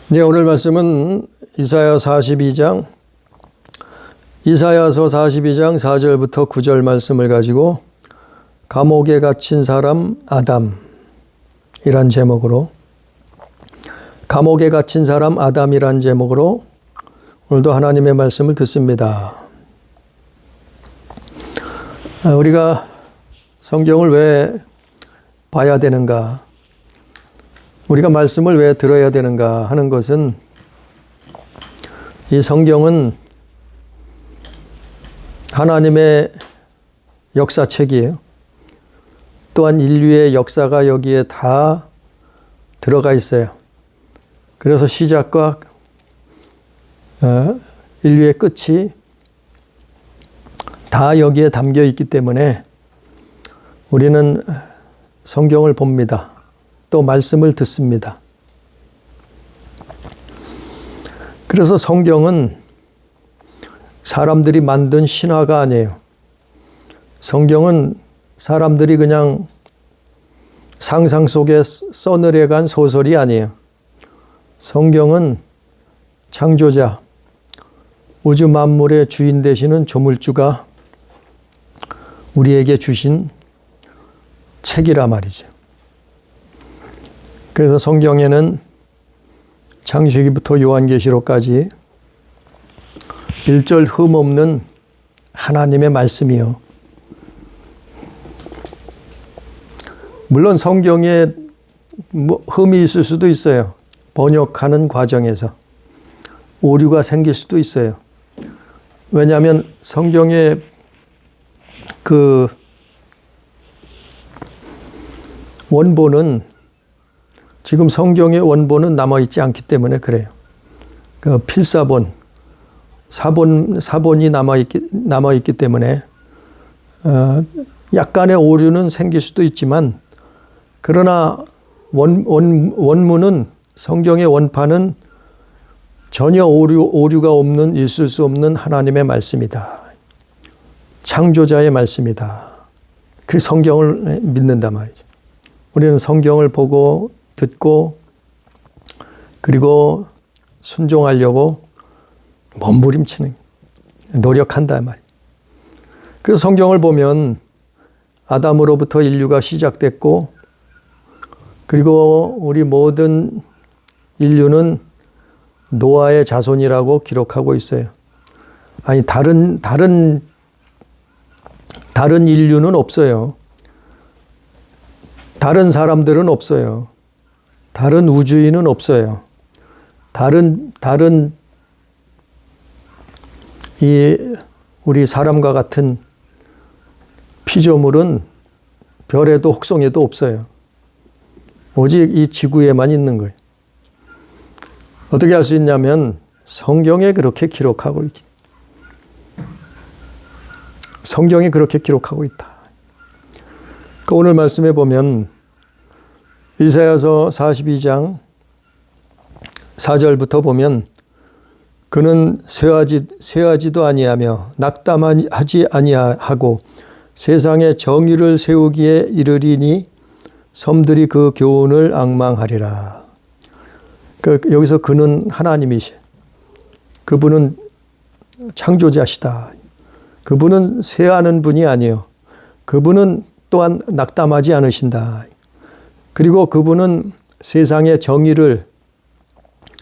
네, 오늘 말씀은 이사야서 42장 4절부터 9절 말씀을 가지고 감옥에 갇힌 사람 아담이란 제목으로 오늘도 하나님의 말씀을 듣습니다. 우리가 성경을 왜 봐야 되는가? 우리가 말씀을 왜 들어야 되는가 하는 것은 이 성경은 하나님의 역사책이에요. 또한 인류의 역사가 여기에 다 들어가 있어요. 그래서 시작과 인류의 끝이 다 여기에 담겨 있기 때문에 우리는 성경을 봅니다. 또 말씀을 듣습니다. 그래서 성경은 사람들이 만든 신화가 아니에요. 성경은 사람들이 그냥 상상 속에 써내려간 소설이 아니에요. 성경은 창조자, 우주 만물의 주인 되시는 조물주가 우리에게 주신 책이라 말이죠. 그래서 성경에는 창세기부터 요한계시록까지 일절 흠 없는 하나님의 말씀이요. 물론 성경에 흠이 있을 수도 있어요. 번역하는 과정에서 오류가 생길 수도 있어요. 왜냐하면 성경의 그 원본은 지금 성경의 원본은 남아있지 않기 때문에 그래요. 그 필사본, 사본이 남아있기 때문에 약간의 오류는 생길 수도 있지만 그러나 원문은 성경의 원판은 전혀 오류가 없는 있을 수 없는 하나님의 말씀이다. 창조자의 말씀이다. 그 성경을 믿는단 말이죠. 우리는 성경을 보고 듣고 그리고 순종하려고 몸부림치는 노력한다 말이에요. 그래서 성경을 보면 아담으로부터 인류가 시작됐고 그리고 우리 모든 인류는 노아의 자손이라고 기록하고 있어요. 아니 다른 인류는 없어요. 다른 사람들은 없어요. 다른 우주인은 없어요. 다른 우리 사람과 같은 피조물은 별에도 혹성에도 없어요. 오직 이 지구에만 있는 거예요. 어떻게 할 수 있냐면 성경에 그렇게 기록하고 있다. 성경에 그렇게 기록하고 있다. 오늘 말씀에 보면 이사야서 42장 4절부터 보면 그는 쇠하지도 아니하며 낙담하지 아니하고 세상에 정의를 세우기에 이르리니 섬들이 그 교훈을 앙망하리라. 여기서 그는 하나님이시. 그분은 창조자시다. 그분은 쇠하는 분이 아니에요. 그분은 또한 낙담하지 않으신다. 그리고 그분은 세상의 정의를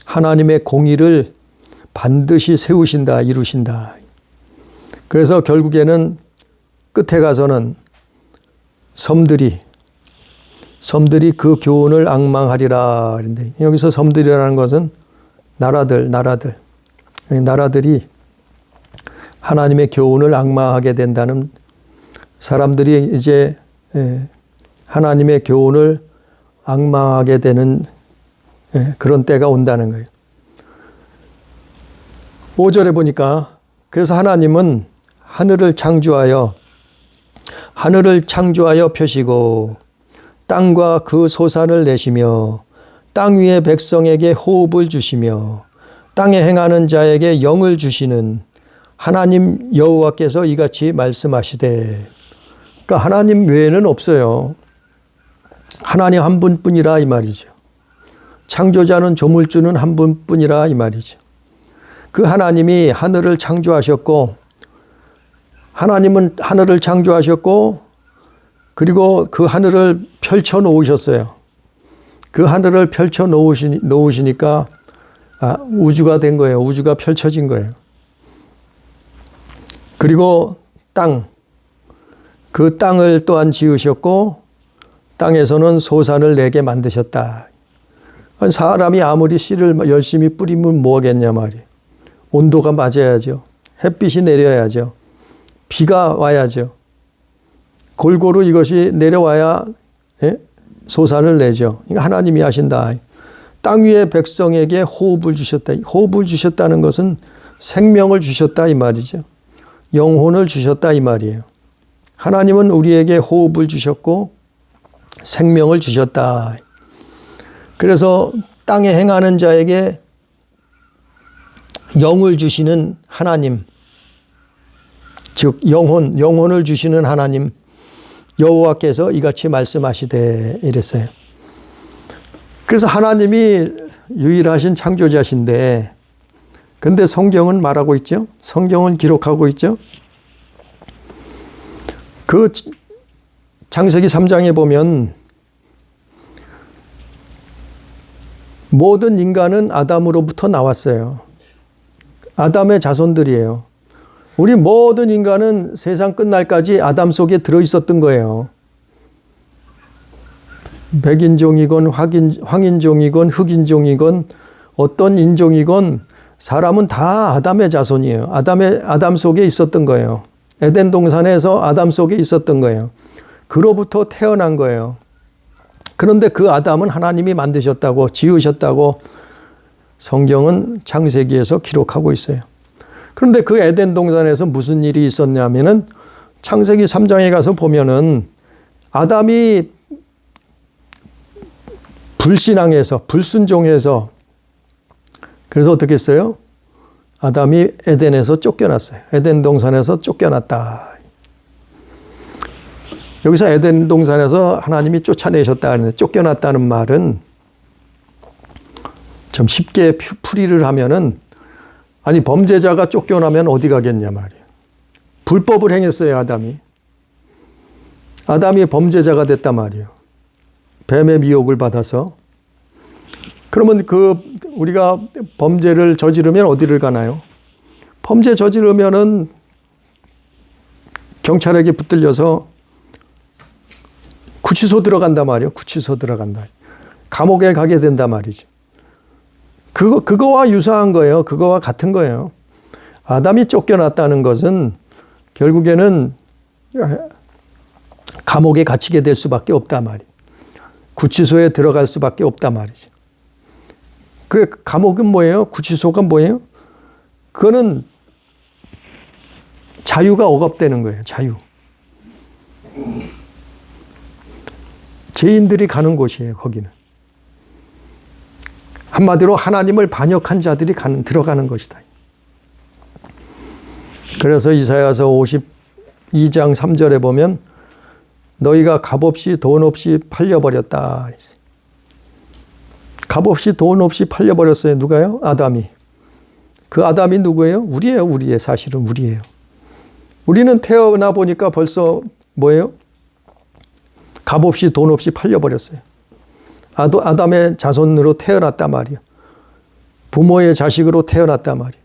하나님의 공의를 반드시 세우신다, 이루신다. 그래서 결국에는 끝에 가서는 섬들이 그 교훈을 앙망하리라. 그런데 여기서 섬들이라는 것은 나라들이 하나님의 교훈을 앙망하게 된다는 사람들이 이제 하나님의 교훈을 앙망하게 되는 그런 때가 온다는 거예요. 5절에 보니까 그래서 하나님은 하늘을 창조하여 펴시고 땅과 그 소산을 내시며 땅 위의 백성에게 호흡을 주시며 땅에 행하는 자에게 영을 주시는 하나님 여호와께서 이같이 말씀하시되. 그러니까 하나님 외에는 없어요. 하나님 한 분뿐이라 이 말이죠. 창조자는 조물주는 한 분뿐이라 이 말이죠. 그 하나님이 하늘을 창조하셨고, 하나님은 하늘을 창조하셨고, 그리고 그 하늘을 펼쳐 놓으셨어요. 그 하늘을 펼쳐 놓으시니까 우주가 된 거예요. 우주가 펼쳐진 거예요. 그리고 그 땅을 또한 지으셨고, 땅에서는 소산을 내게 만드셨다. 사람이 아무리 씨를 열심히 뿌리면 뭐겠냐 말이에요. 온도가 맞아야죠. 햇빛이 내려야죠. 비가 와야죠. 골고루 이것이 내려와야 소산을 내죠. 하나님이 하신다. 땅 위의 백성에게 호흡을 주셨다. 호흡을 주셨다는 것은 생명을 주셨다 이 말이죠. 영혼을 주셨다 이 말이에요. 하나님은 우리에게 호흡을 주셨고 생명을 주셨다. 그래서 땅에 행하는 자에게 영을 주시는 하나님, 즉 영혼을 주시는 하나님 여호와께서 이같이 말씀하시되 이랬어요. 그래서 하나님이 유일하신 창조자신데, 근데 성경은 말하고 있죠. 성경은 기록하고 있죠. 그 창세기 3장에 보면 모든 인간은 아담으로부터 나왔어요. 아담의 자손들이에요. 우리 모든 인간은 세상 끝날까지 아담 속에 들어있었던 거예요. 백인종이건 황인종이건 흑인종이건 어떤 인종이건 사람은 다 아담의 자손이에요. 아담 속에 있었던 거예요. 에덴 동산에서 아담 속에 있었던 거예요. 그로부터 태어난 거예요. 그런데 그 아담은 하나님이 만드셨다고, 지으셨다고 성경은 창세기에서 기록하고 있어요. 그런데 그 에덴 동산에서 무슨 일이 있었냐면은 창세기 3장에 가서 보면은 아담이 불신앙해서, 불순종해서, 그래서 어떻게 했어요? 아담이 에덴에서 쫓겨났어요. 에덴 동산에서 쫓겨났다. 여기서 에덴 동산에서 하나님이 쫓아내셨다 하는데, 쫓겨났다는 말은 좀 쉽게 풀이를 하면은, 아니 범죄자가 쫓겨나면 어디 가겠냐 말이에요. 불법을 행했어요, 아담이. 아담이 범죄자가 됐단 말이에요. 뱀의 미혹을 받아서. 그러면 우리가 범죄를 저지르면 어디를 가나요? 범죄 저지르면은 경찰에게 붙들려서 구치소 들어간단 말이에요. 구치소 들어간다. 감옥에 가게 된단 말이죠. 그거와 유사한 거예요. 그거와 같은 거예요. 아담이 쫓겨났다는 것은 결국에는 감옥에 갇히게 될 수밖에 없단 말이에요. 구치소에 들어갈 수밖에 없단 말이죠. 그 감옥은 뭐예요? 구치소가 뭐예요? 그거는 자유가 억압되는 거예요. 자유. 죄인들이 가는 곳이에요. 거기는. 한마디로 하나님을 반역한 자들이 들어가는 것이다. 그래서 이사야서 52장 3절에 보면 너희가 값없이 돈 없이 팔려버렸다. 값없이 돈 없이 팔려버렸어요. 누가요? 아담이. 그 아담이 누구예요? 우리예요. 사실은 우리예요. 우리는 태어나 보니까 벌써 뭐예요? 값없이 돈 없이 팔려버렸어요. 아담의 자손으로 태어났단 말이에요. 부모의 자식으로 태어났단 말이에요.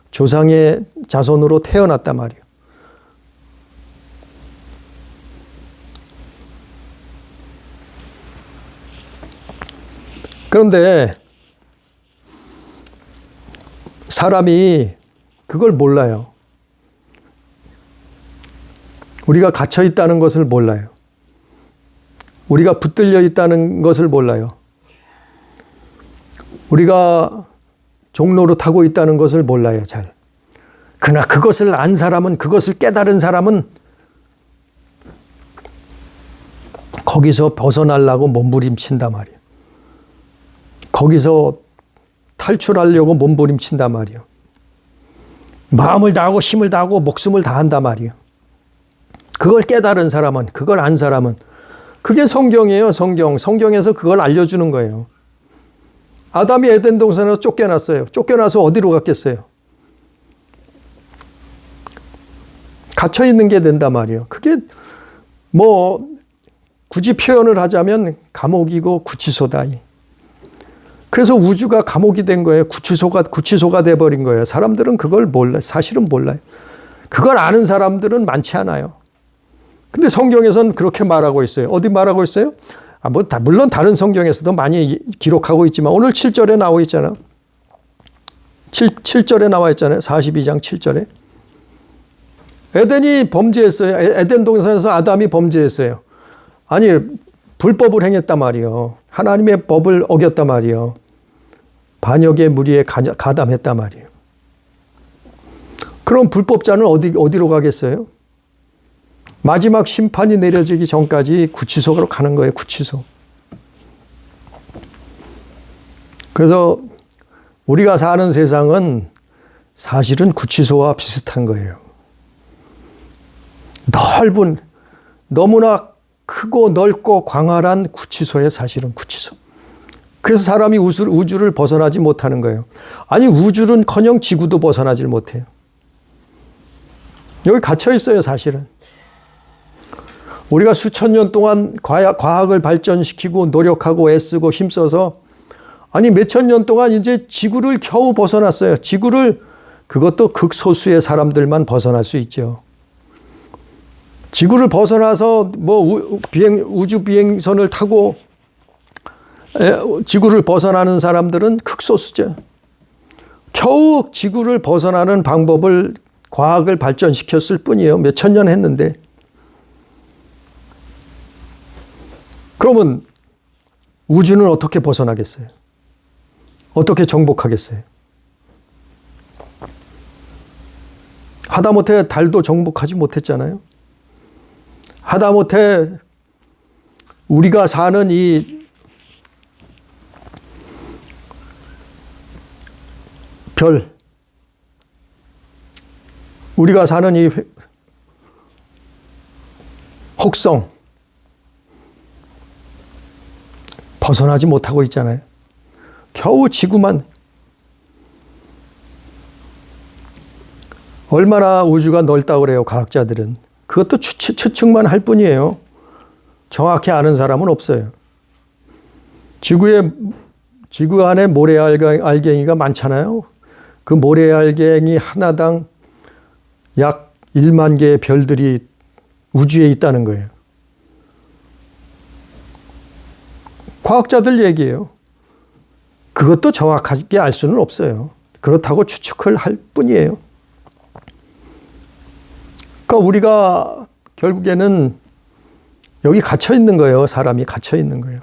조상의 자손으로 태어났단 말이에요. 그런데 사람이 그걸 몰라요. 우리가 갇혀 있다는 것을 몰라요. 우리가 붙들려 있다는 것을 몰라요. 우리가 종로로 타고 있다는 것을 몰라요, 잘. 그러나 그것을 안 사람은, 그것을 깨달은 사람은 거기서 벗어나려고 몸부림친단 말이에요. 거기서 탈출하려고 몸부림친단 말이에요. 마음을 다하고 힘을 다하고 목숨을 다한단 말이에요. 그걸 깨달은 사람은, 그걸 안 사람은, 그게 성경이에요. 성경에서 그걸 알려주는 거예요. 아담이 에덴 동산에서 쫓겨났어요. 쫓겨나서 어디로 갔겠어요? 갇혀 있는 게 된단 말이에요. 그게 뭐 굳이 표현을 하자면 감옥이고 구치소다. 그래서 우주가 감옥이 된 거예요. 구치소가 돼버린 거예요. 사람들은 그걸 몰라요. 사실은 몰라요. 그걸 아는 사람들은 많지 않아요. 근데 성경에서는 그렇게 말하고 있어요. 어디 말하고 있어요? 물론 다른 성경에서도 많이 기록하고 있지만 오늘 7절에 나와 있잖아요. 7절에 나와 있잖아요. 42장 7절에. 에덴이 범죄했어요. 에덴 동산에서 아담이 범죄했어요. 아니, 불법을 행했단 말이에요. 하나님의 법을 어겼단 말이에요. 반역의 무리에 가담했단 말이에요. 그럼 불법자는 어디로 가겠어요? 마지막 심판이 내려지기 전까지 구치소로 가는 거예요. 구치소. 그래서 우리가 사는 세상은 사실은 구치소와 비슷한 거예요. 넓은, 너무나 크고 넓고 광활한 구치소에 사실은 구치소. 그래서 사람이 우주를 벗어나지 못하는 거예요. 아니, 우주는커녕 지구도 벗어나질 못해요. 여기 갇혀 있어요, 사실은. 우리가 수천 년 동안 과학을 발전시키고 노력하고 애쓰고 힘써서 아니 몇천 년 동안 이제 지구를 겨우 벗어났어요. 지구를 그것도 극소수의 사람들만 벗어날 수 있죠. 지구를 벗어나서 뭐 우주 비행선을 타고 지구를 벗어나는 사람들은 극소수죠. 겨우 지구를 벗어나는 방법을 과학을 발전시켰을 뿐이에요. 몇천 년 했는데. 그러면 우주는 어떻게 벗어나겠어요? 어떻게 정복하겠어요? 하다못해 달도 정복하지 못했잖아요. 하다못해 우리가 사는 이 별, 우리가 사는 이 혹성, 벗어나지 못하고 있잖아요. 겨우 지구만. 얼마나 우주가 넓다고 그래요, 과학자들은. 그것도 추측만 할 뿐이에요. 정확히 아는 사람은 없어요. 지구 안에 모래알갱이가 많잖아요. 그 모래알갱이 하나당 약 1만 개의 별들이 우주에 있다는 거예요. 과학자들 얘기예요. 그것도 정확하게 알 수는 없어요. 그렇다고 추측을 할 뿐이에요. 그러니까 우리가 결국에는 여기 갇혀 있는 거예요. 사람이 갇혀 있는 거예요.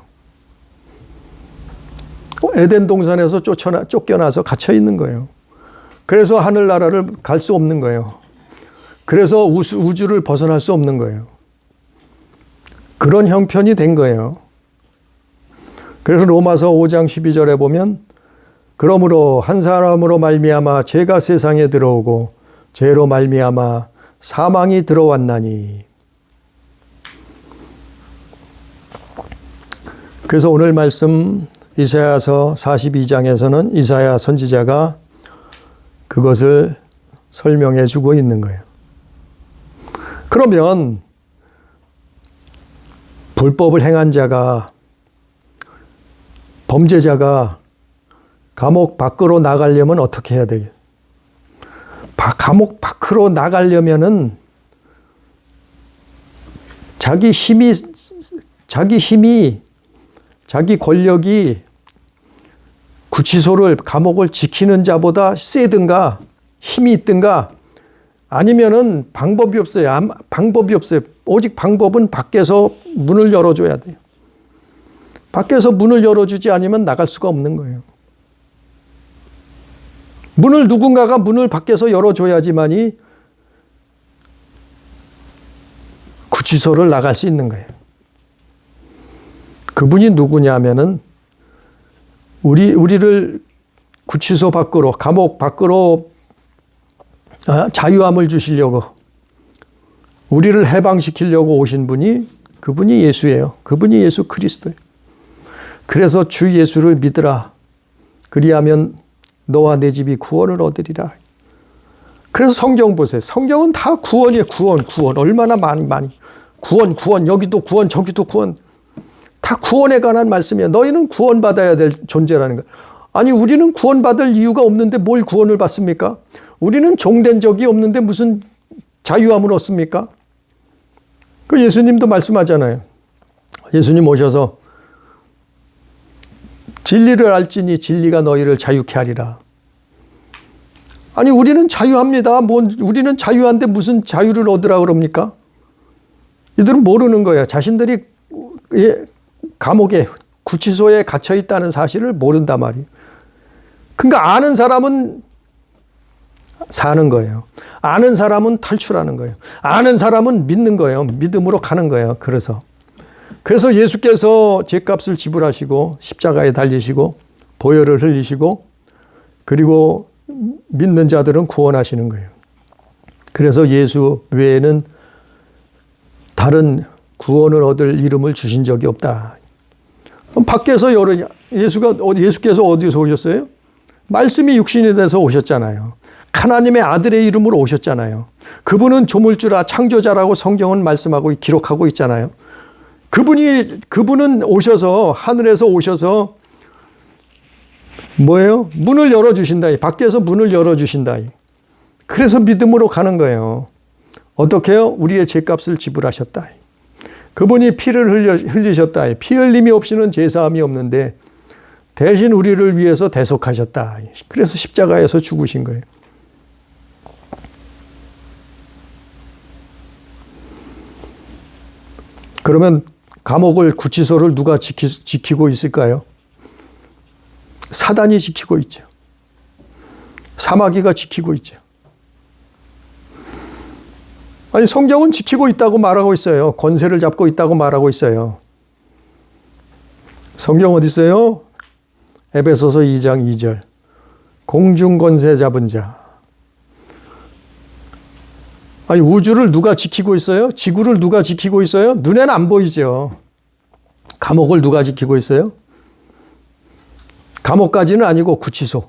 에덴 동산에서 쫓겨나서 갇혀 있는 거예요. 그래서 하늘나라를 갈 수 없는 거예요. 그래서 우주를 벗어날 수 없는 거예요. 그런 형편이 된 거예요. 그래서 로마서 5장 12절에 보면 그러므로 한 사람으로 말미암아 죄가 세상에 들어오고 죄로 말미암아 사망이 들어왔나니. 그래서 오늘 말씀 이사야서 42장에서는 이사야 선지자가 그것을 설명해 주고 있는 거예요. 그러면 불법을 행한 자가, 범죄자가 감옥 밖으로 나가려면 어떻게 해야 되겠어요? 감옥 밖으로 나가려면은 자기 힘이, 자기 권력이 구치소를, 감옥을 지키는 자보다 세든가 힘이 있든가 아니면은 방법이 없어요. 방법이 없어요. 오직 방법은 밖에서 문을 열어줘야 돼요. 밖에서 문을 열어주지 않으면 나갈 수가 없는 거예요. 누군가가 문을 밖에서 열어줘야지만이 구치소를 나갈 수 있는 거예요. 그분이 누구냐면은 우리를 구치소 밖으로, 감옥 밖으로 자유함을 주시려고, 우리를 해방시키려고 오신 분이 그분이 예수예요. 그분이 예수 그리스도예요. 그래서 주 예수를 믿으라. 그리하면 너와 내 집이 구원을 얻으리라. 그래서 성경 보세요. 성경은 다 구원이에요. 구원. 얼마나 많이. 구원. 여기도 구원, 저기도 구원. 다 구원에 관한 말씀이에요. 너희는 구원받아야 될 존재라는 거예요. 아니, 우리는 구원받을 이유가 없는데 뭘 구원을 받습니까? 우리는 종된 적이 없는데 무슨 자유함을 얻습니까? 그 예수님도 말씀하잖아요. 예수님 오셔서 진리를 알지니 진리가 너희를 자유케 하리라. 아니, 우리는 자유합니다. 우리는 자유한데 무슨 자유를 얻으라 그럽니까? 이들은 모르는 거예요. 자신들이 감옥에, 구치소에 갇혀 있다는 사실을 모른단 말이에요. 그러니까 아는 사람은 사는 거예요. 아는 사람은 탈출하는 거예요. 아는 사람은 믿는 거예요. 믿음으로 가는 거예요. 그래서 예수께서 죄값을 지불하시고 십자가에 달리시고 보혈을 흘리시고 그리고 믿는 자들은 구원하시는 거예요. 그래서 예수 외에는 다른 구원을 얻을 이름을 주신 적이 없다. 밖에서 예수께서 어디서 오셨어요? 말씀이 육신이 돼서 오셨잖아요. 하나님의 아들의 이름으로 오셨잖아요. 그분은 조물주라 창조자라고 성경은 말씀하고 기록하고 있잖아요. 그분은 오셔서 하늘에서 오셔서 뭐예요? 문을 열어주신다. 밖에서 문을 열어주신다. 그래서 믿음으로 가는 거예요. 어떻게 해요? 우리의 죄값을 지불하셨다. 그분이 피를 흘리셨다. 피 흘림이 없이는 제사함이 없는데 대신 우리를 위해서 대속하셨다. 그래서 십자가에서 죽으신 거예요. 그러면 감옥을, 구치소를 누가 지키고 있을까요? 사단이 지키고 있죠. 사마귀가 지키고 있죠. 아니, 성경은 지키고 있다고 말하고 있어요. 권세를 잡고 있다고 말하고 있어요. 성경 어디 있어요? 에베소서 2장 2절. 공중 권세 잡은 자. 아니, 우주를 누가 지키고 있어요? 지구를 누가 지키고 있어요? 눈에는 안 보이죠. 감옥을 누가 지키고 있어요? 감옥까지는 아니고 구치소.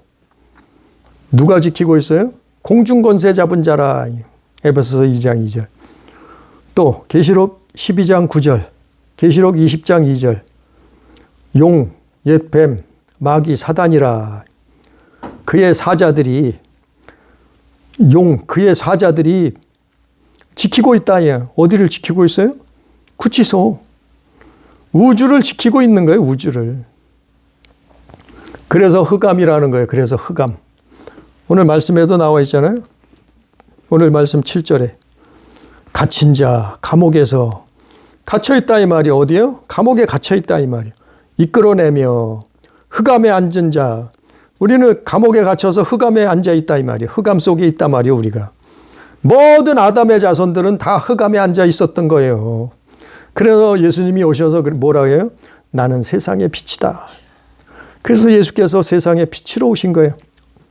누가 지키고 있어요? 공중 권세 잡은 자라. 에베소서 2장 2절. 또 계시록 12장 9절. 계시록 20장 2절. 용, 옛 뱀, 마귀, 사단이라. 그의 사자들이 지키고 있다. 어디를 지키고 있어요? 구치소. 우주를 지키고 있는 거예요. 우주를. 그래서 흑암이라는 거예요. 그래서 흑암. 오늘 말씀에도 나와 있잖아요. 오늘 말씀 7절에 갇힌 자, 감옥에서 갇혀있다 이 말이 어디예요? 감옥에 갇혀있다 이 말이에요. 이끌어내며 흑암에 앉은 자. 우리는 감옥에 갇혀서 흑암에 앉아있다 이 말이에요. 흑암 속에 있단 말이에요. 우리가. 모든 아담의 자손들은 다 흑암에 앉아 있었던 거예요. 그래서 예수님이 오셔서 뭐라고 해요? 나는 세상의 빛이다. 그래서 예수께서 세상의 빛으로 오신 거예요.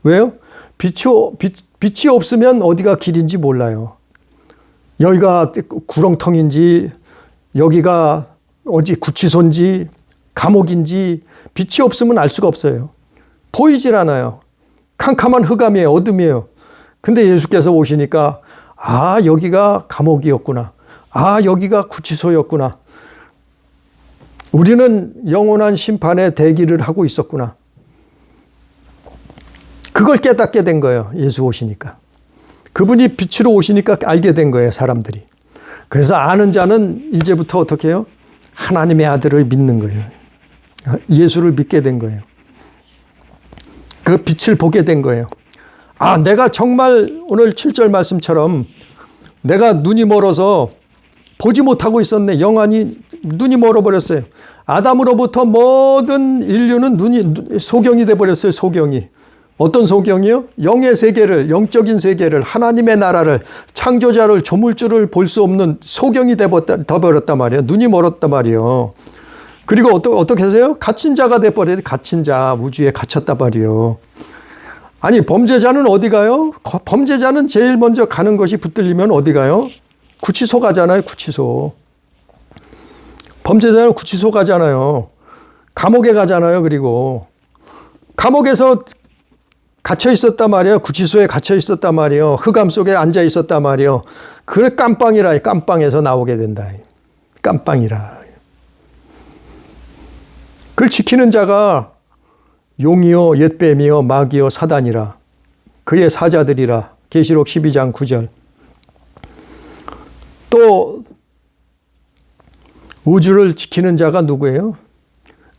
왜요? 빛이 없으면 어디가 길인지 몰라요. 여기가 구렁텅인지 여기가 어디 구치소인지 감옥인지 빛이 없으면 알 수가 없어요. 보이질 않아요. 캄캄한 흑암이에요. 어둠이에요. 근데 예수께서 오시니까 여기가 감옥이었구나. 여기가 구치소였구나. 우리는 영원한 심판의 대기를 하고 있었구나. 그걸 깨닫게 된 거예요. 예수 오시니까. 그분이 빛으로 오시니까 알게 된 거예요. 사람들이. 그래서 아는 자는 이제부터 어떻게 해요? 하나님의 아들을 믿는 거예요. 예수를 믿게 된 거예요. 그 빛을 보게 된 거예요. 내가 정말 오늘 7절 말씀처럼 내가 눈이 멀어서 보지 못하고 있었네. 영안이 눈이 멀어버렸어요. 아담으로부터 모든 인류는 소경이 돼버렸어요. 소경이. 어떤 소경이요? 영의 세계를, 영적인 세계를, 하나님의 나라를, 창조자를, 조물주를 볼 수 없는 소경이 돼버렸단 말이에요. 눈이 멀었단 말이에요. 그리고 어떻게 하세요? 갇힌 자가 돼버려요. 갇힌 자, 우주에 갇혔단 말이에요. 아니, 범죄자는 어디 가요? 범죄자는 제일 먼저 가는 것이 붙들리면 어디 가요? 구치소 가잖아요. 구치소. 범죄자는 구치소 가잖아요. 감옥에 가잖아요. 그리고 감옥에서 갇혀 있었단 말이에요. 구치소에 갇혀 있었단 말이에요. 흑암 속에 앉아 있었단 말이에요. 그래 깜빵이라. 깜빵에서 나오게 된다. 깜빵이라. 그걸 지키는 자가 용이요 옛뱀이요 마귀요 사단이라. 그의 사자들이라. 계시록 12장 9절. 또 우주를 지키는 자가 누구예요?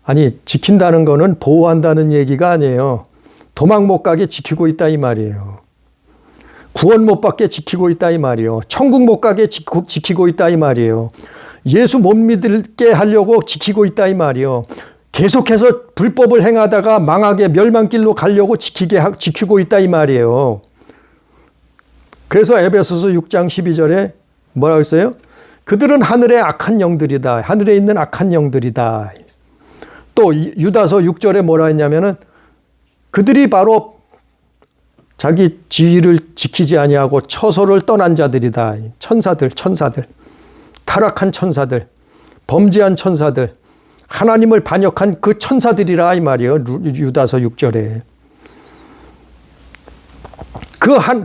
아니, 지킨다는 거는 보호한다는 얘기가 아니에요. 도망 못 가게 지키고 있다 이 말이에요. 구원 못 받게 지키고 있다 이 말이에요. 천국 못 가게 지키고 있다 이 말이에요. 예수 못 믿게 하려고 지키고 있다 이 말이에요. 계속해서 불법을 행하다가 망하게 멸망길로 가려고 지키고 있다 이 말이에요. 그래서 에베소서 6장 12절에 뭐라고 했어요? 그들은 하늘의 악한 영들이다. 하늘에 있는 악한 영들이다. 또 유다서 6절에 뭐라 했냐면은 그들이 바로 자기 지위를 지키지 아니하고 처소를 떠난 자들이다. 천사들. 타락한 천사들. 범죄한 천사들. 하나님을 반역한 그 천사들이라 이 말이에요. 유다서 6절에.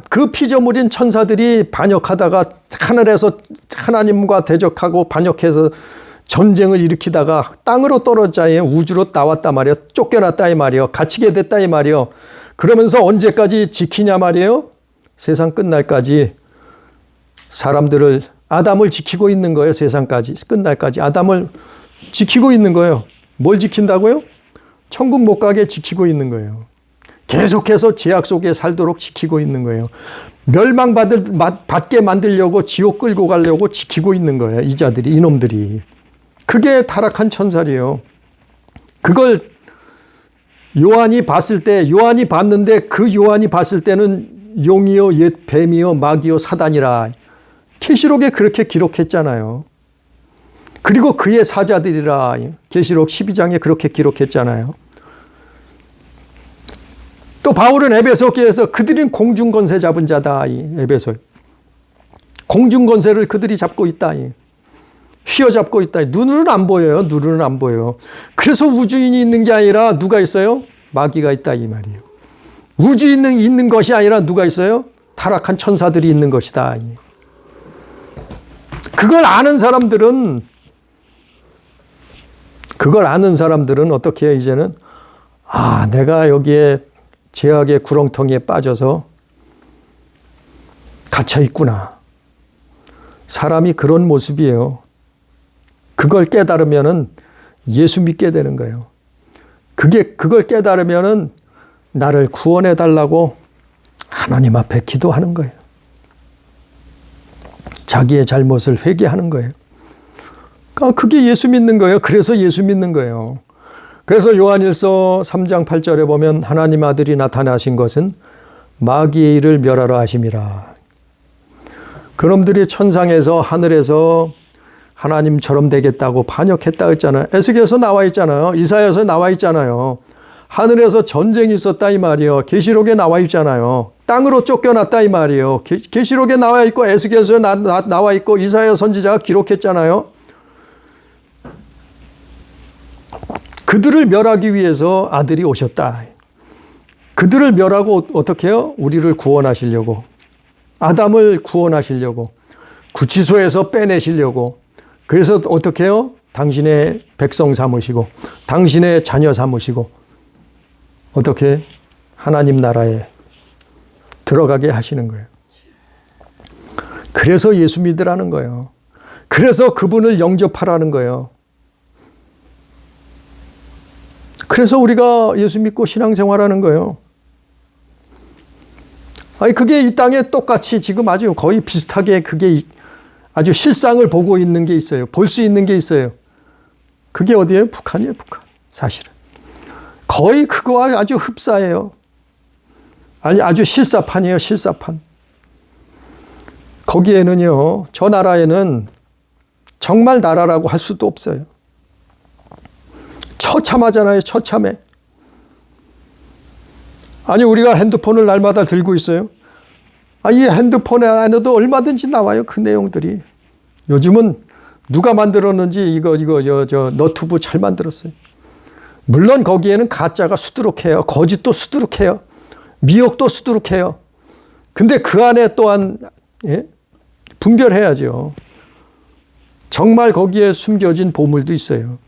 그 피조물인 천사들이 반역하다가 하늘에서 하나님과 대적하고 반역해서 전쟁을 일으키다가 땅으로 떨어졌잖아요. 우주로 나왔단 말이에요. 쫓겨났다 이 말이에요. 갇히게 됐다 이 말이에요. 그러면서 언제까지 지키냐 말이에요. 세상 끝날까지 사람들을 아담을 지키고 있는 거예요. 세상까지 끝날까지 아담을 지키고 있는 거예요. 뭘 지킨다고요? 천국 못 가게 지키고 있는 거예요. 계속해서 죄악 속에 살도록 지키고 있는 거예요. 멸망받게 만들려고 지옥 끌고 가려고 지키고 있는 거예요. 이 자들이, 이놈들이. 그게 타락한 천사리에요. 그걸 요한이 봤는데 그 요한이 봤을 때는 용이요 옛 뱀이요 마귀요 사단이라. 계시록에 그렇게 기록했잖아요. 그리고 그의 사자들이라. 계시록 12장에 그렇게 기록했잖아요. 또 바울은 에베소교에서 그들은 공중권세 잡은 자다. 에베소. 공중권세를 그들이 잡고 있다. 휘어잡고 있다. 눈으로는 안 보여요. 눈으로는 안 보여요. 그래서 우주인이 있는 게 아니라 누가 있어요? 마귀가 있다 이 말이에요. 우주인이 있는 것이 아니라 누가 있어요? 타락한 천사들이 있는 것이다. 그걸 아는 사람들은 어떻게 해요? 이제는 내가 여기에 죄악의 구렁텅이에 빠져서 갇혀 있구나. 사람이 그런 모습이에요. 그걸 깨달으면은 예수 믿게 되는 거예요. 그걸 깨달으면은 나를 구원해 달라고 하나님 앞에 기도하는 거예요. 자기의 잘못을 회개하는 거예요. 그게 예수 믿는 거예요. 그래서 예수 믿는 거예요. 그래서 요한일서 3장 8절에 보면 하나님 아들이 나타나신 것은 마귀의 일을 멸하러 하심이라. 그놈들이 천상에서 하늘에서 하나님처럼 되겠다고 반역했다 했잖아요. 에스겔에서 나와 있잖아요. 이사야서 나와 있잖아요. 하늘에서 전쟁이 있었다 이 말이에요. 계시록에 나와 있잖아요. 땅으로 쫓겨났다 이 말이에요. 계시록에 나와 있고 에스겔에서 나와 있고 이사야 선지자가 기록했잖아요. 그들을 멸하기 위해서 아들이 오셨다. 그들을 멸하고 어떻게 해요? 우리를 구원하시려고. 아담을 구원하시려고. 구치소에서 빼내시려고. 그래서 어떻게 해요? 당신의 백성 삼으시고 당신의 자녀 삼으시고 어떻게 하나님 나라에 들어가게 하시는 거예요. 그래서 예수 믿으라는 거예요. 그래서 그분을 영접하라는 거예요. 그래서 우리가 예수 믿고 신앙생활하는 거예요. 그게 이 땅에 똑같이 지금 아주 거의 비슷하게 그게 아주 실상을 보고 있는 게 있어요. 볼 수 있는 게 있어요. 그게 어디예요? 북한이에요, 북한. 사실은. 거의 그거와 아주 흡사해요. 아주 실사판이에요, 실사판. 거기에는요, 저 나라에는 정말 나라라고 할 수도 없어요. 처참하잖아요, 처참해. 우리가 핸드폰을 날마다 들고 있어요. 이 핸드폰 안에도 얼마든지 나와요, 그 내용들이. 요즘은 누가 만들었는지 저 너튜브 잘 만들었어요. 물론 거기에는 가짜가 수두룩해요. 거짓도 수두룩해요. 미혹도 수두룩해요. 근데 그 안에 또한 분별해야죠. 정말 거기에 숨겨진 보물도 있어요.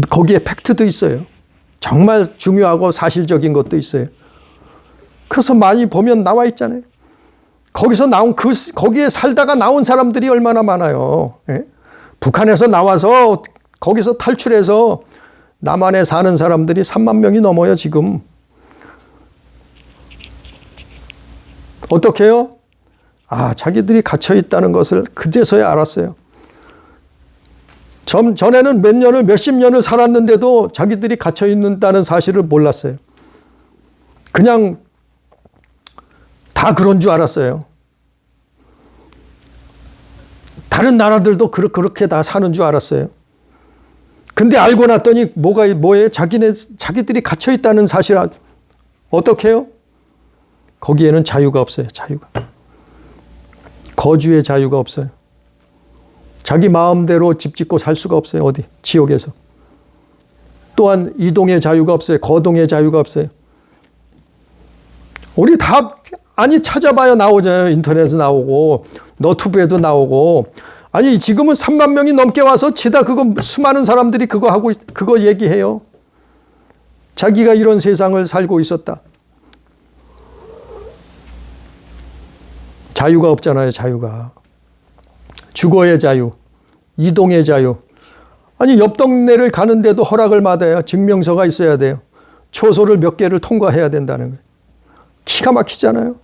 거기에 팩트도 있어요. 정말 중요하고 사실적인 것도 있어요. 그래서 많이 보면 나와 있잖아요. 거기서 나온 거기에 살다가 나온 사람들이 얼마나 많아요. 북한에서 나와서 거기서 탈출해서 남한에 사는 사람들이 3만 명이 넘어요, 지금. 어떻게 해요? 자기들이 갇혀 있다는 것을 그제서야 알았어요. 전에는 몇십 년을 살았는데도 자기들이 갇혀 있다는 사실을 몰랐어요. 그냥 다 그런 줄 알았어요. 다른 나라들도 그렇게 다 사는 줄 알았어요. 근데 알고 났더니 뭐예요? 자기들이 갇혀 있다는 사실 어떻게 해요? 거기에는 자유가 없어요. 자유가. 거주의 자유가 없어요. 자기 마음대로 집 짓고 살 수가 없어요. 어디? 지옥에서. 또한 이동의 자유가 없어요. 거동의 자유가 없어요. 우리 다 찾아봐야 나오잖아요. 인터넷에 나오고 너튜브에도 나오고. 지금은 3만 명이 넘게 와서 수많은 사람들이 그거 얘기해요. 자기가 이런 세상을 살고 있었다. 자유가 없잖아요. 자유가. 주거의 자유, 이동의 자유. 옆 동네를 가는데도 허락을 받아요. 증명서가 있어야 돼요. 초소를 몇 개를 통과해야 된다는 거예요. 기가 막히잖아요.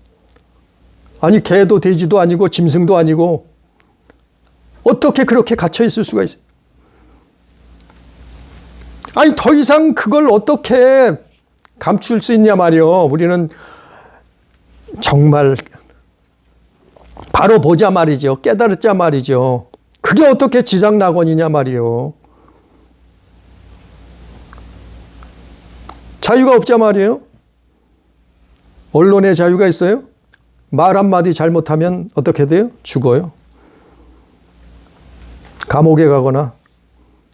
개도 돼지도 아니고 짐승도 아니고 어떻게 그렇게 갇혀 있을 수가 있어요? 더 이상 그걸 어떻게 감출 수 있냐 말이요. 우리는 정말 바로 보자 말이죠. 깨달았자 말이죠. 그게 어떻게 지상낙원이냐 말이요. 자유가 없자 말이에요. 언론의 자유가 있어요? 말 한마디 잘못하면 어떻게 돼요? 죽어요. 감옥에 가거나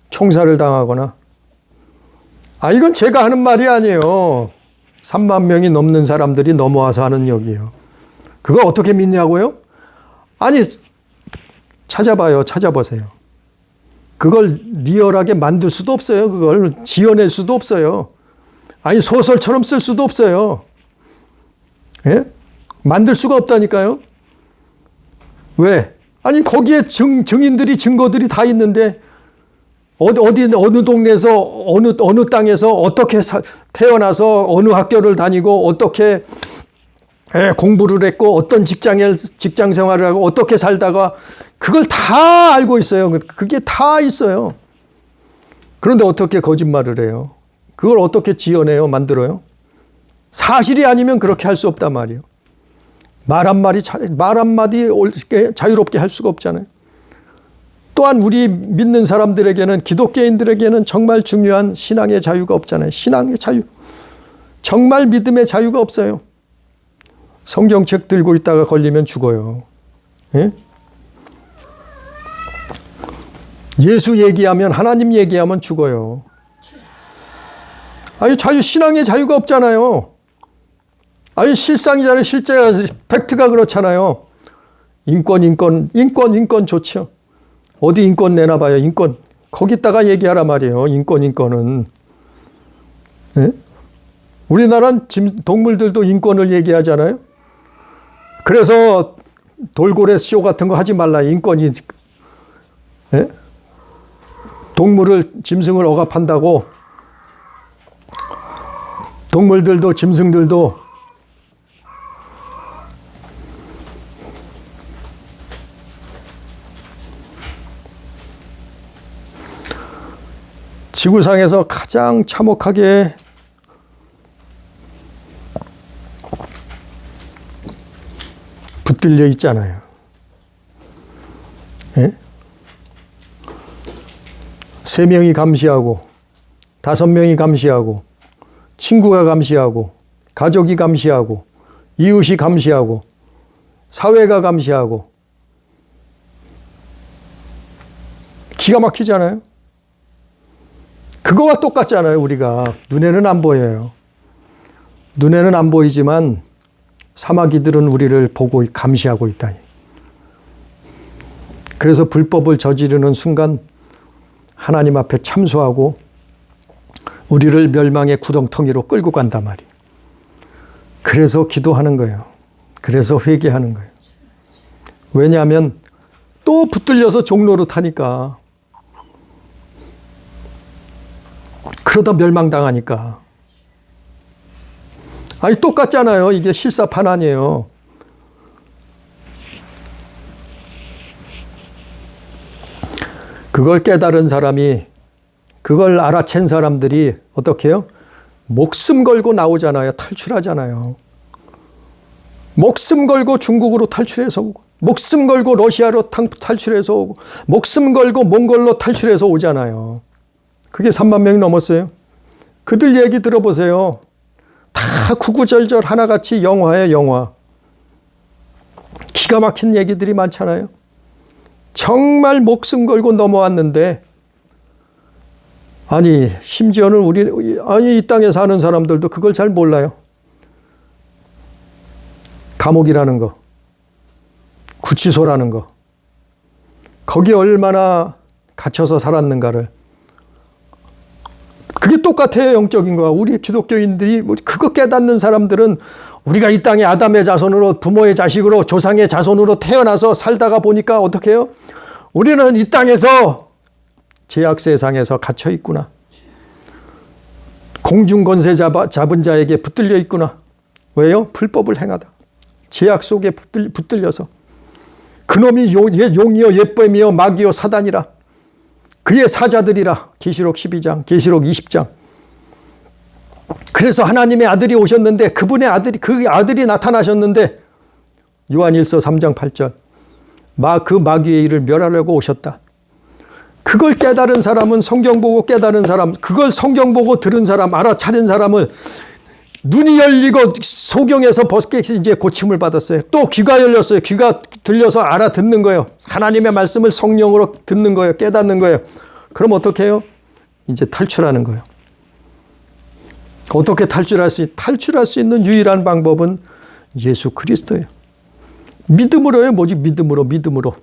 총살을 당하거나. 이건 제가 하는 말이 아니에요. 3만 명이 넘는 사람들이 넘어와서 하는 얘기예요. 그거 어떻게 믿냐고요? 찾아봐요. 찾아보세요. 그걸 리얼하게 만들 수도 없어요. 그걸 지어낼 수도 없어요. 소설처럼 쓸 수도 없어요. 만들 수가 없다니까요. 왜? 거기에 증인들이 증거들이 다 있는데 어느 동네에서 어느 땅에서 어떻게 태어나서 어느 학교를 다니고 어떻게 공부를 했고 어떤 직장 생활을 하고 어떻게 살다가 그걸 다 알고 있어요. 그게 다 있어요. 그런데 어떻게 거짓말을 해요? 그걸 어떻게 지어내요? 만들어요? 사실이 아니면 그렇게 할 수 없단 말이에요. 말 한마디 자유롭게 할 수가 없잖아요. 또한 우리 믿는 사람들에게는, 기독교인들에게는 정말 중요한 신앙의 자유가 없잖아요. 신앙의 자유. 정말 믿음의 자유가 없어요. 성경책 들고 있다가 걸리면 죽어요. 예수 얘기하면, 하나님 얘기하면 죽어요. 신앙의 자유가 없잖아요. 실상이잖아요. 실제가, 팩트가 그렇잖아요. 인권 좋죠. 어디 인권 내놔봐요. 인권. 거기다가 얘기하라 말이에요. 인권은. 우리나라는 동물들도 인권을 얘기하잖아요. 그래서 돌고래 쇼 같은 거 하지 말라. 인권이. 동물을, 짐승을 억압한다고. 동물들도 짐승들도 지구상에서 가장 참혹하게 붙들려 있잖아요. 예? 3명이 감시하고 5명이 감시하고 친구가 감시하고 가족이 감시하고 이웃이 감시하고 사회가 감시하고 기가 막히잖아요. 그거와 똑같잖아요. 우리가 눈에는 안 보여요. 눈에는 안 보이지만 사마귀들은 우리를 보고 감시하고 있다. 그래서 불법을 저지르는 순간 하나님 앞에 참소하고 우리를 멸망의 구덩텅이로 끌고 간단 말이에요. 그래서 기도하는 거예요. 그래서 회개하는 거예요. 왜냐하면 또 붙들려서 종노릇하니까. 그러다 멸망당하니까. 아니 똑같잖아요. 이게 실사판 아니에요. 그걸 깨달은 사람이, 그걸 알아챈 사람들이 어떻게 해요? 목숨 걸고 나오잖아요. 탈출하잖아요. 목숨 걸고 중국으로 탈출해서 오고, 목숨 걸고 러시아로 탈출해서 오고, 목숨 걸고 몽골로 탈출해서 오잖아요. 그게 3만 명이 넘었어요. 그들 얘기 들어보세요. 다 구구절절 하나같이 영화예요, 영화. 기가 막힌 얘기들이 많잖아요. 정말 목숨 걸고 넘어왔는데, 아니 심지어는 이 땅에 사는 사람들도 그걸 잘 몰라요. 감옥이라는 거, 구치소라는 거, 거기 얼마나 갇혀서 살았는가를. 그게 똑같아요. 영적인 거와. 우리 기독교인들이 그거 깨닫는 사람들은 우리가 이 땅에 아담의 자손으로, 부모의 자식으로, 조상의 자손으로 태어나서 살다가 보니까 어떻게 해요? 우리는 이 땅에서 죄악 세상에서 갇혀 있구나. 공중권세 잡은 자에게 붙들려 있구나. 왜요? 불법을 행하다. 죄악 속에 붙들려서. 그놈이 용이요 옛뱀이요 마귀요 사단이라. 그의 사자들이라. 계시록 12장, 계시록 20장. 그래서 하나님의 아들이 오셨는데, 그분의 아들이, 그 아들이 나타나셨는데, 요한일서 3장 8절. 그 마귀의 일을 멸하려고 오셨다. 그걸 깨달은 사람은, 성경 보고 깨달은 사람, 그걸 성경 보고 들은 사람, 알아차린 사람을 눈이 열리고 소경에서 벗게 이제 고침을 받았어요. 또 귀가 열렸어요. 귀가 들려서 알아듣는 거예요. 하나님의 말씀을 성령으로 듣는 거예요. 깨닫는 거예요. 그럼 어떻게 해요? 이제 탈출하는 거예요. 어떻게 탈출할 수 있는 유일한 방법은 예수 그리스도예요. 믿음으로요. 뭐지? 믿음으로.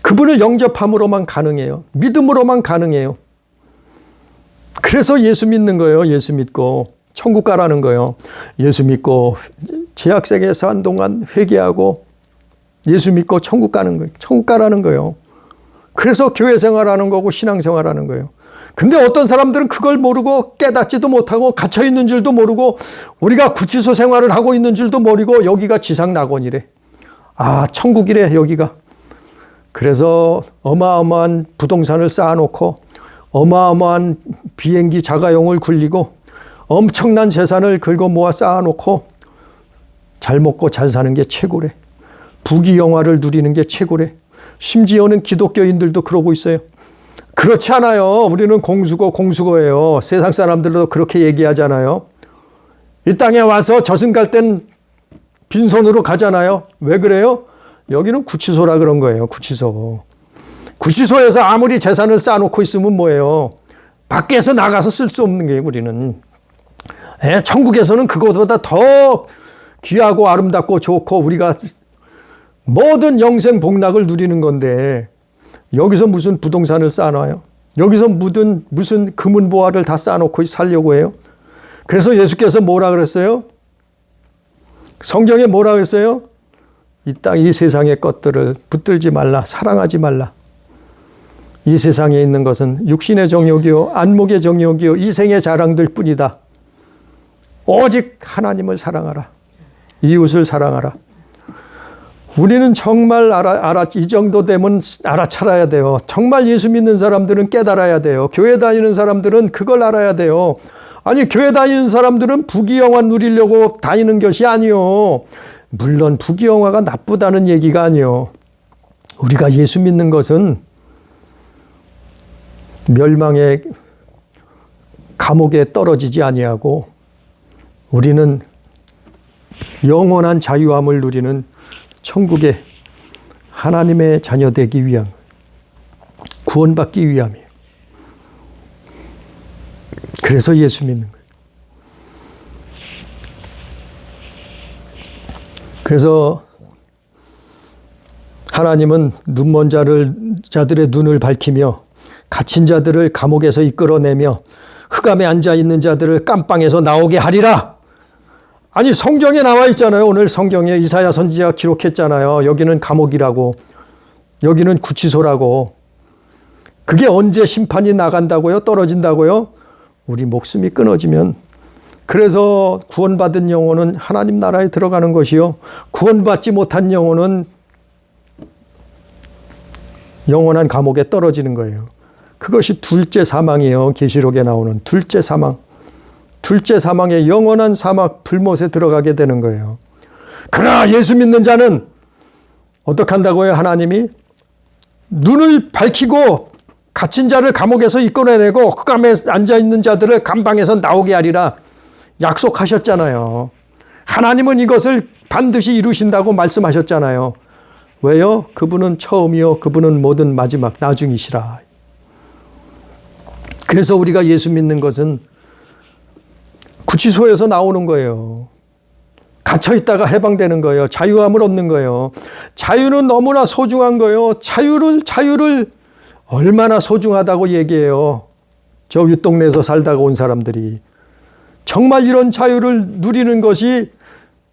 그분을 영접함으로만 가능해요. 믿음으로만 가능해요. 그래서 예수 믿는 거예요. 예수 믿고 천국 가라는 거예요. 예수 믿고 죄악세계에 산 동안 회개하고 예수 믿고 천국 가는 거예요. 천국 가라는 거예요. 그래서 교회 생활하는 거고 신앙 생활하는 거예요. 근데 어떤 사람들은 그걸 모르고 깨닫지도 못하고 갇혀 있는 줄도 모르고 우리가 구치소 생활을 하고 있는 줄도 모르고 여기가 지상낙원이래. 아, 천국이래 여기가. 그래서 어마어마한 부동산을 쌓아놓고 어마어마한 비행기 자가용을 굴리고 엄청난 재산을 긁어 모아 쌓아놓고 잘 먹고 잘 사는 게 최고래. 부귀영화를 누리는 게 최고래. 심지어는 기독교인들도 그러고 있어요. 그렇지 않아요. 우리는 공수거예요. 세상 사람들도 그렇게 얘기하잖아요. 이 땅에 와서 저승 갈 땐 빈손으로 가잖아요. 왜 그래요? 여기는 구치소라 그런 거예요. 구치소. 구치소에서 아무리 재산을 쌓아놓고 있으면 뭐예요? 밖에서 나가서 쓸 수 없는 게 우리는. 천국에서는 그것보다 더 귀하고 아름답고 좋고 우리가 모든 영생 복락을 누리는 건데 여기서 무슨 부동산을 쌓아놔요? 여기서 무슨 금은보화를 다 쌓아놓고 살려고 해요? 그래서 예수께서 뭐라 그랬어요? 성경에 뭐라 그랬어요? 이 세상의 것들을 붙들지 말라, 사랑하지 말라. 이 세상에 있는 것은 육신의 정욕이요, 안목의 정욕이요, 이생의 자랑들 뿐이다. 오직 하나님을 사랑하라. 이웃을 사랑하라. 우리는 정말 이 정도 되면 알아차려야 돼요. 정말 예수 믿는 사람들은 깨달아야 돼요. 교회 다니는 사람들은 그걸 알아야 돼요. 아니, 교회 다니는 사람들은 부귀영화 누리려고 다니는 것이 아니요. 물론 부귀영화가 나쁘다는 얘기가 아니요. 우리가 예수 믿는 것은 멸망의 감옥에 떨어지지 아니하고 우리는 영원한 자유함을 누리는 천국의 하나님의 자녀 되기 위한, 구원받기 위함이에요. 그래서 예수 믿는 거예요. 그래서 하나님은 눈먼 자들의 눈을 밝히며 갇힌 자들을 감옥에서 이끌어내며 흑암에 앉아있는 자들을 깜빵에서 나오게 하리라. 아니 성경에 나와 있잖아요. 오늘 성경에 이사야 선지자가 기록했잖아요. 여기는 감옥이라고, 여기는 구치소라고. 그게 언제 심판이 나간다고요? 떨어진다고요? 우리 목숨이 끊어지면. 그래서 구원받은 영혼은 하나님 나라에 들어가는 것이요, 구원받지 못한 영혼은 영원한 감옥에 떨어지는 거예요. 그것이 둘째 사망이에요. 계시록에 나오는 둘째 사망. 둘째 사망의 영원한 사막 불못에 들어가게 되는 거예요. 그러나 예수 믿는 자는 어떻게 한다고요? 하나님이 눈을 밝히고 갇힌 자를 감옥에서 이끌어내고 흑암에 앉아있는 자들을 감방에서 나오게 하리라 약속하셨잖아요. 하나님은 이것을 반드시 이루신다고 말씀하셨잖아요. 왜요? 그분은 처음이요 그분은 모든 마지막 나중이시라. 그래서 우리가 예수 믿는 것은 구치소에서 나오는 거예요. 갇혀있다가 해방되는 거예요. 자유함을 얻는 거예요. 자유는 너무나 소중한 거예요. 자유를 얼마나 소중하다고 얘기해요. 저 윗동네에서 살다가 온 사람들이. 정말 이런 자유를 누리는 것이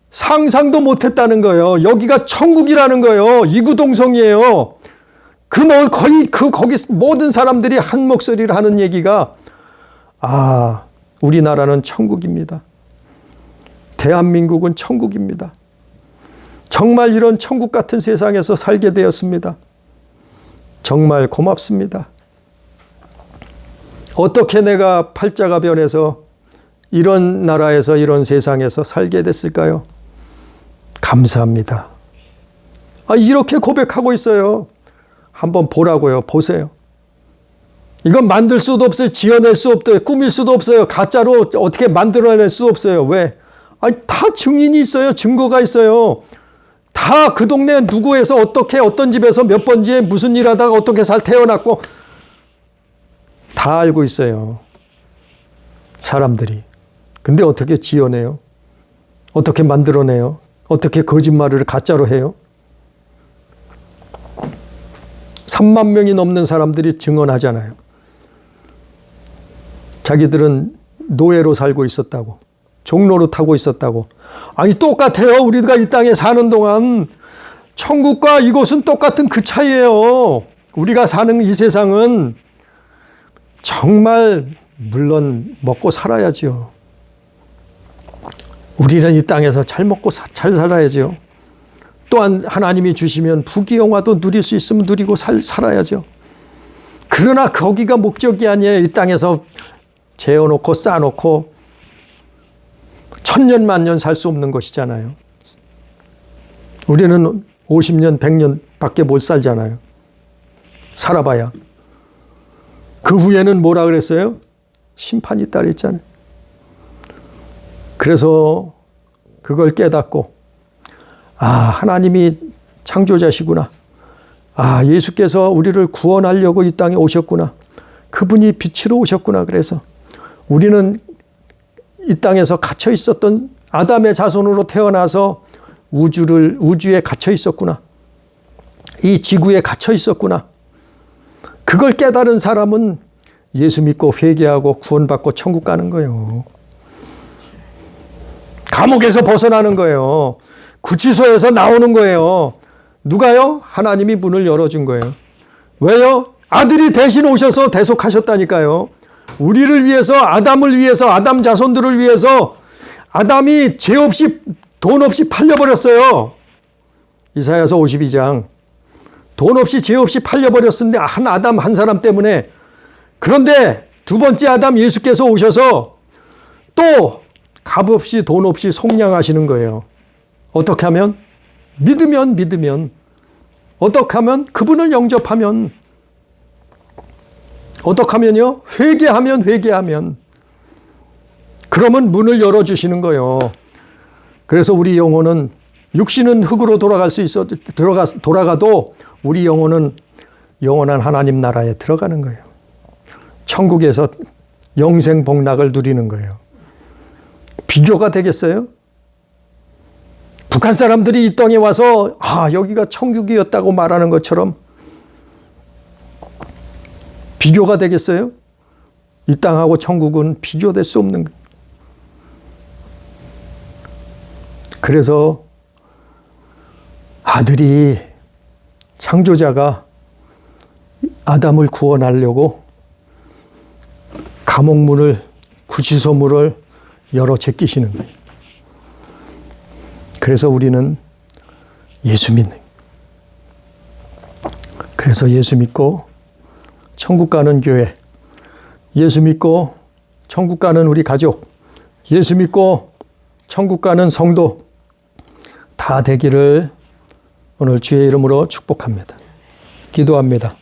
상상도 못했다는 거예요. 여기가 천국이라는 거예요. 이구동성이에요. 거기 모든 사람들이 한 목소리를 하는 얘기가, 우리나라는 천국입니다. 대한민국은 천국입니다. 정말 이런 천국 같은 세상에서 살게 되었습니다. 정말 고맙습니다. 어떻게 내가 팔자가 변해서 이런 나라에서 이런 세상에서 살게 됐을까요? 감사합니다. 이렇게 고백하고 있어요. 한번 보라고요. 보세요. 이건 만들 수도 없어요. 지어낼 수 없어요. 꾸밀 수도 없어요. 가짜로 어떻게 만들어낼 수 없어요. 왜? 다 증인이 있어요. 증거가 있어요. 다 그 동네 누구에서 어떻게 어떤 집에서 몇 번지에 무슨 일 하다가 어떻게 태어났고 다 알고 있어요. 사람들이. 근데 어떻게 지어내요? 어떻게 만들어내요? 어떻게 거짓말을 가짜로 해요? 3만 명이 넘는 사람들이 증언하잖아요. 자기들은 노예로 살고 있었다고. 종로로 타고 있었다고. 똑같아요. 우리가 이 땅에 사는 동안 천국과 이곳은 똑같은 그 차이예요. 우리가 사는 이 세상은 정말 물론 먹고 살아야죠. 우리는 이 땅에서 잘 먹고 잘 살아야죠. 또한 하나님이 주시면 부귀영화도 누릴 수 있으면 누리고 살아야죠. 그러나 거기가 목적이 아니에요. 이 땅에서 재워놓고 쌓아놓고 천년 만년 살 수 없는 것이잖아요. 우리는 50년 100년 밖에 못 살잖아요. 살아봐야. 그 후에는 뭐라 그랬어요? 심판이 있다 그랬잖아요. 그래서 그걸 깨닫고 하나님이 창조자시구나. 예수께서 우리를 구원하려고 이 땅에 오셨구나. 그분이 빛으로 오셨구나. 그래서 우리는 이 땅에서 갇혀 있었던 아담의 자손으로 태어나서 우주에 갇혀 있었구나. 이 지구에 갇혀 있었구나. 그걸 깨달은 사람은 예수 믿고 회개하고 구원받고 천국 가는 거예요. 감옥에서 벗어나는 거예요. 구치소에서 나오는 거예요. 누가요? 하나님이 문을 열어준 거예요. 왜요? 아들이 대신 오셔서 대속하셨다니까요. 우리를 위해서, 아담을 위해서, 아담 자손들을 위해서 아담이 죄 없이 돈 없이 팔려버렸어요. 이사야서 52장. 돈 없이 죄 없이 팔려버렸는데 한 아담 한 사람 때문에. 그런데 두 번째 아담 예수께서 오셔서 또 값 없이 돈 없이 속량하시는 거예요. 어떻게 하면? 믿으면. 어떻게 하면? 그분을 영접하면. 어떻게 하면요? 회개하면. 그러면 문을 열어주시는 거예요. 그래서 우리 영혼은 육신은 흙으로 돌아가도 우리 영혼은 영원한 하나님 나라에 들어가는 거예요. 천국에서 영생 복락을 누리는 거예요. 비교가 되겠어요? 북한 사람들이 이 땅에 와서 여기가 천국이었다고 말하는 것처럼 비교가 되겠어요? 이 땅하고 천국은 비교될 수 없는 거예요. 그래서 아들이, 창조자가 아담을 구원하려고 감옥문을, 구치소문을 열어 제끼시는 거예요. 그래서 우리는 예수 믿는 거예요. 그래서 예수 믿고 천국 가는 교회, 예수 믿고 천국 가는 우리 가족, 예수 믿고 천국 가는 성도 다 되기를 오늘 주의 이름으로 축복합니다. 기도합니다.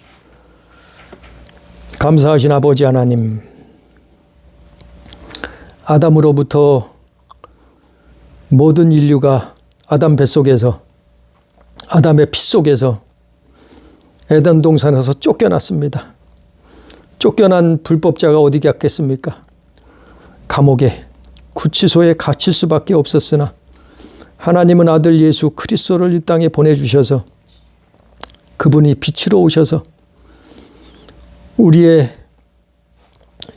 감사하신 아버지 하나님, 아담으로부터 모든 인류가 아담 뱃속에서, 아담의 피 속에서 에덴 동산에서 쫓겨났습니다. 쫓겨난 불법자가 어디 갔겠습니까? 감옥에, 구치소에 갇힐 수밖에 없었으나 하나님은 아들 예수 그리스도를 이 땅에 보내주셔서 그분이 빛으로 오셔서 우리의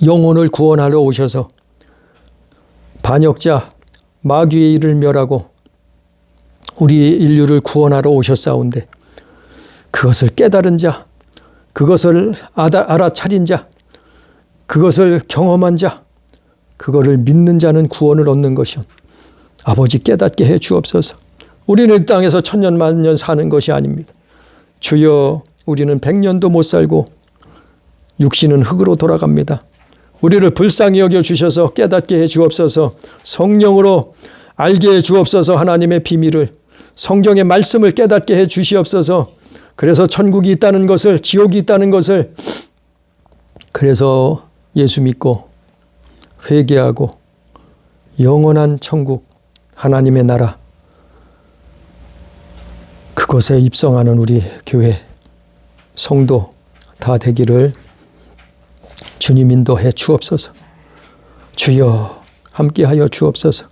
영혼을 구원하러 오셔서 반역자 마귀의 일을 멸하고 우리의 인류를 구원하러 오셨사온데 그것을 깨달은 자, 그것을 알아차린 자, 그것을 경험한 자, 그거를 믿는 자는 구원을 얻는 것이온. 아버지 깨닫게 해 주옵소서. 우리는 이 땅에서 천년 만년 사는 것이 아닙니다. 주여, 우리는 100년도 못 살고 육신은 흙으로 돌아갑니다. 우리를 불쌍히 여겨 주셔서 깨닫게 해 주옵소서. 성령으로 알게 해 주옵소서. 하나님의 비밀을, 성경의 말씀을 깨닫게 해 주시옵소서. 그래서 천국이 있다는 것을, 지옥이 있다는 것을, 그래서 예수 믿고 회개하고 영원한 천국, 하나님의 나라, 그곳에 입성하는 우리 교회 성도 다 되기를 주님 인도해 주옵소서. 주여, 함께하여 주옵소서.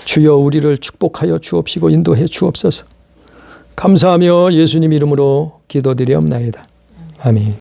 주여, 우리를 축복하여 주옵시고 인도해 주옵소서. 감사하며 예수님 이름으로 기도드리옵나이다. 아멘.